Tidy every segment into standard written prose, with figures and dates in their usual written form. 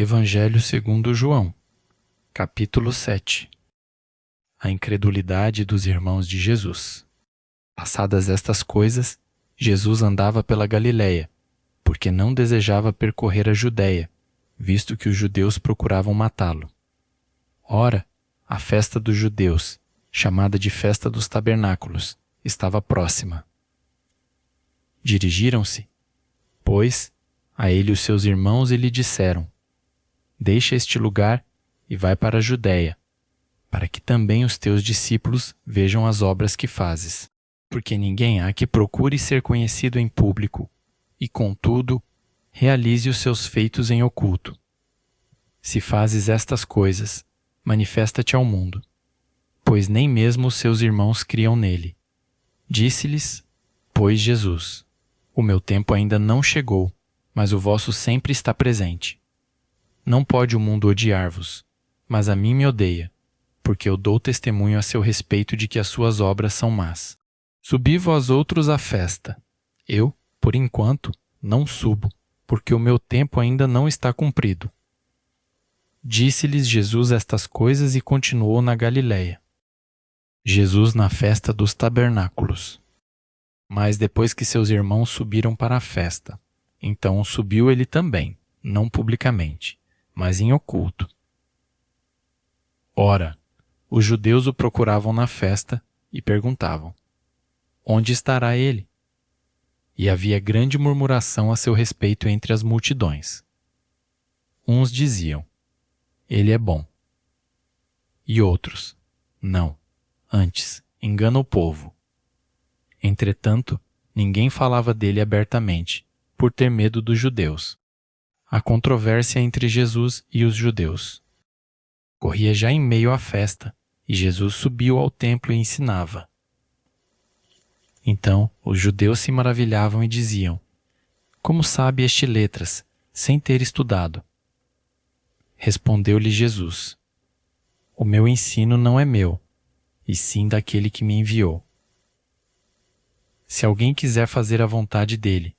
Evangelho segundo João, capítulo 7. A incredulidade dos irmãos de Jesus. Passadas estas coisas, Jesus andava pela Galiléia, porque não desejava percorrer a Judéia, visto que os judeus procuravam matá-lo. Ora, a festa dos judeus, chamada de Festa dos Tabernáculos, estava próxima. Dirigiram-se, pois, a ele os seus irmãos e lhe disseram: Deixa este lugar e vai para a Judéia, para que também os teus discípulos vejam as obras que fazes. Porque ninguém há que procure ser conhecido em público, e, contudo, realize os seus feitos em oculto. Se fazes estas coisas, manifesta-te ao mundo, pois nem mesmo os seus irmãos criam nele. Disse-lhes, pois, Jesus: O meu tempo ainda não chegou, mas o vosso sempre está presente. Não pode o mundo odiar-vos, mas a mim me odeia, porque eu dou testemunho a seu respeito de que as suas obras são más. Subi vós outros à festa. Eu, por enquanto, não subo, porque o meu tempo ainda não está cumprido. Disse-lhes Jesus estas coisas e continuou na Galiléia. Jesus na festa dos tabernáculos. Mas depois que seus irmãos subiram para a festa, então subiu ele também, não publicamente, mas em oculto. Ora, os judeus o procuravam na festa e perguntavam: Onde estará ele? E havia grande murmuração a seu respeito entre as multidões. Uns diziam: Ele é bom. E outros: Não, antes, engana o povo. Entretanto, ninguém falava dele abertamente, por ter medo dos judeus. A controvérsia entre Jesus e os judeus. Corria já em meio à festa, e Jesus subiu ao templo e ensinava. Então os judeus se maravilhavam e diziam: Como sabe este letras, sem ter estudado? Respondeu-lhe Jesus: O meu ensino não é meu, e sim daquele que me enviou. Se alguém quiser fazer a vontade dele,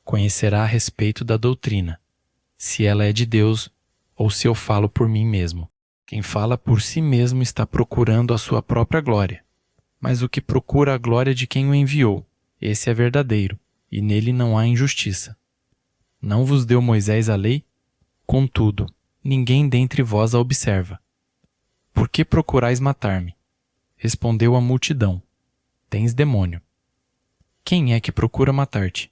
conhecerá a respeito da doutrina, se ela é de Deus ou se eu falo por mim mesmo. Quem fala por si mesmo está procurando a sua própria glória. Mas o que procura a glória de quem o enviou, esse é verdadeiro, e nele não há injustiça. Não vos deu Moisés a lei? Contudo, ninguém dentre vós a observa. Por que procurais matar-me? Respondeu a multidão: Tens demônio. Quem é que procura matar-te?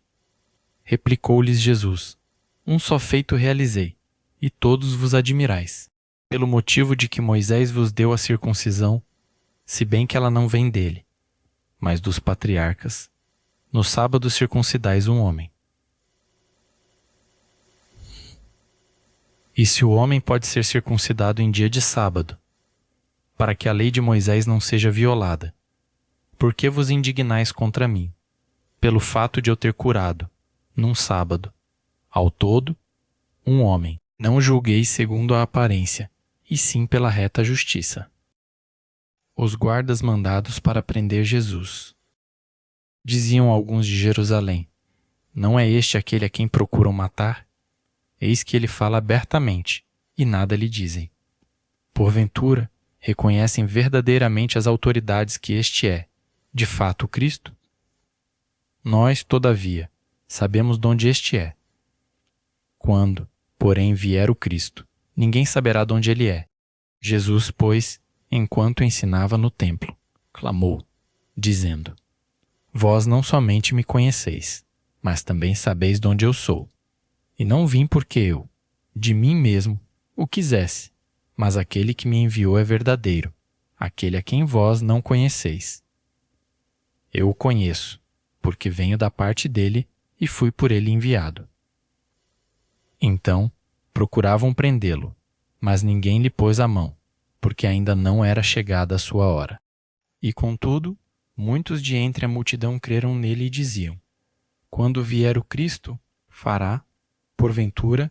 Replicou-lhes Jesus: Um só feito realizei, e todos vos admirais, pelo motivo de que Moisés vos deu a circuncisão, se bem que ela não vem dele, mas dos patriarcas. No sábado circuncidais um homem. E se o homem pode ser circuncidado em dia de sábado, para que a lei de Moisés não seja violada, por que vos indignais contra mim, pelo fato de eu ter curado, num sábado, ao todo, um homem? Não julgueis segundo a aparência, e sim pela reta justiça. Os guardas mandados para prender Jesus. Diziam alguns de Jerusalém: Não é este aquele a quem procuram matar? Eis que ele fala abertamente, e nada lhe dizem. Porventura, reconhecem verdadeiramente as autoridades que este é, de fato, o Cristo? Nós, todavia, sabemos de onde este é. Quando, porém, vier o Cristo, ninguém saberá de onde ele é. Jesus, pois, enquanto ensinava no templo, clamou, dizendo: Vós não somente me conheceis, mas também sabeis de onde eu sou. E não vim porque eu, de mim mesmo, o quisesse, mas aquele que me enviou é verdadeiro, aquele a quem vós não conheceis. Eu o conheço, porque venho da parte dele e fui por ele enviado. Então, procuravam prendê-lo, mas ninguém lhe pôs a mão, porque ainda não era chegada a sua hora. E, contudo, muitos de entre a multidão creram nele e diziam: Quando vier o Cristo, fará, porventura,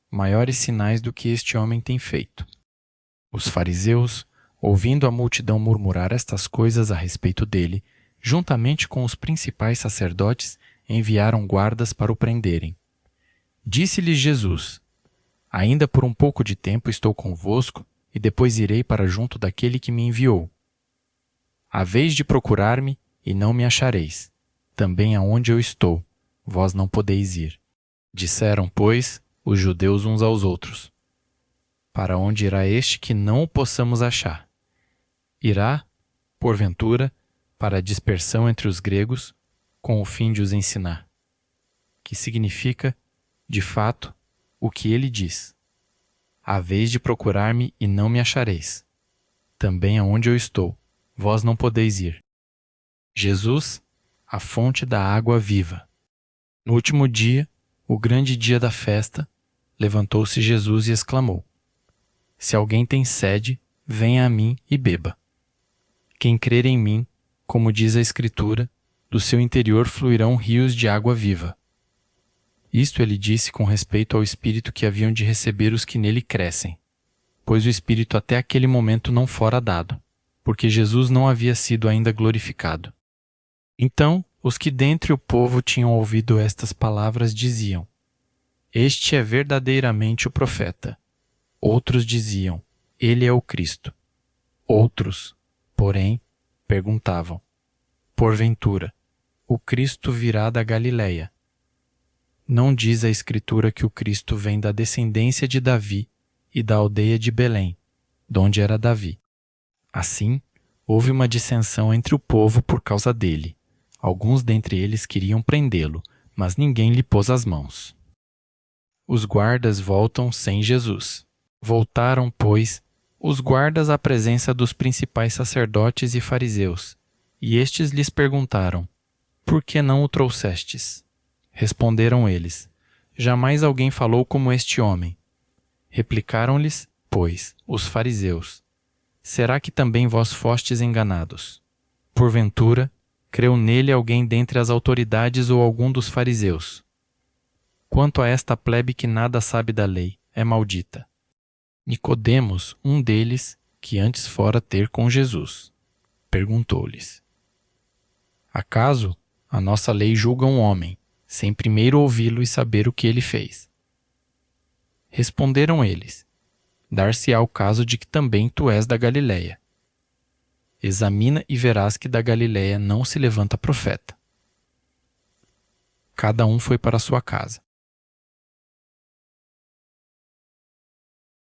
maiores sinais do que este homem tem feito. Os fariseus, ouvindo a multidão murmurar estas coisas a respeito dele, juntamente com os principais sacerdotes, enviaram guardas para o prenderem. Disse-lhes Jesus: Ainda por um pouco de tempo estou convosco, e depois irei para junto daquele que me enviou. Haveis de procurar-me, e não me achareis. Também aonde eu estou, vós não podeis ir. Disseram, pois, os judeus uns aos outros: para onde irá este que não o possamos achar? Irá, porventura, para a dispersão entre os gregos, com o fim de os ensinar. Que significa, de fato, o que ele diz: haveis de procurar-me e não me achareis. Também aonde eu estou, vós não podeis ir. Jesus, a fonte da água viva. No último dia, o grande dia da festa, levantou-se Jesus e exclamou: se alguém tem sede, venha a mim e beba. Quem crer em mim, como diz a Escritura, do seu interior fluirão rios de água viva. Isto ele disse com respeito ao Espírito que haviam de receber os que nele crescem, pois o Espírito até aquele momento não fora dado, porque Jesus não havia sido ainda glorificado. Então, os que dentre o povo tinham ouvido estas palavras diziam: este é verdadeiramente o profeta. Outros diziam: ele é o Cristo. Outros, porém, perguntavam: porventura, o Cristo virá da Galileia? Não diz a Escritura que o Cristo vem da descendência de Davi e da aldeia de Belém, donde era Davi? Assim, houve uma dissensão entre o povo por causa dele. Alguns dentre eles queriam prendê-lo, mas ninguém lhe pôs as mãos. Os guardas voltam sem Jesus. Voltaram, pois, os guardas à presença dos principais sacerdotes e fariseus, e estes lhes perguntaram: por que não o trouxestes? Responderam eles: jamais alguém falou como este homem. Replicaram-lhes, pois, os fariseus: será que também vós fostes enganados? Porventura, creu nele alguém dentre as autoridades ou algum dos fariseus? Quanto a esta plebe que nada sabe da lei, é maldita. Nicodemos, um deles, que antes fora ter com Jesus, perguntou-lhes: acaso a nossa lei julga um homem, sem primeiro ouvi-lo e saber o que ele fez? Responderam eles: dar-se-á o caso de que também tu és da Galileia. Examina e verás que da Galileia não se levanta profeta. Cada um foi para sua casa.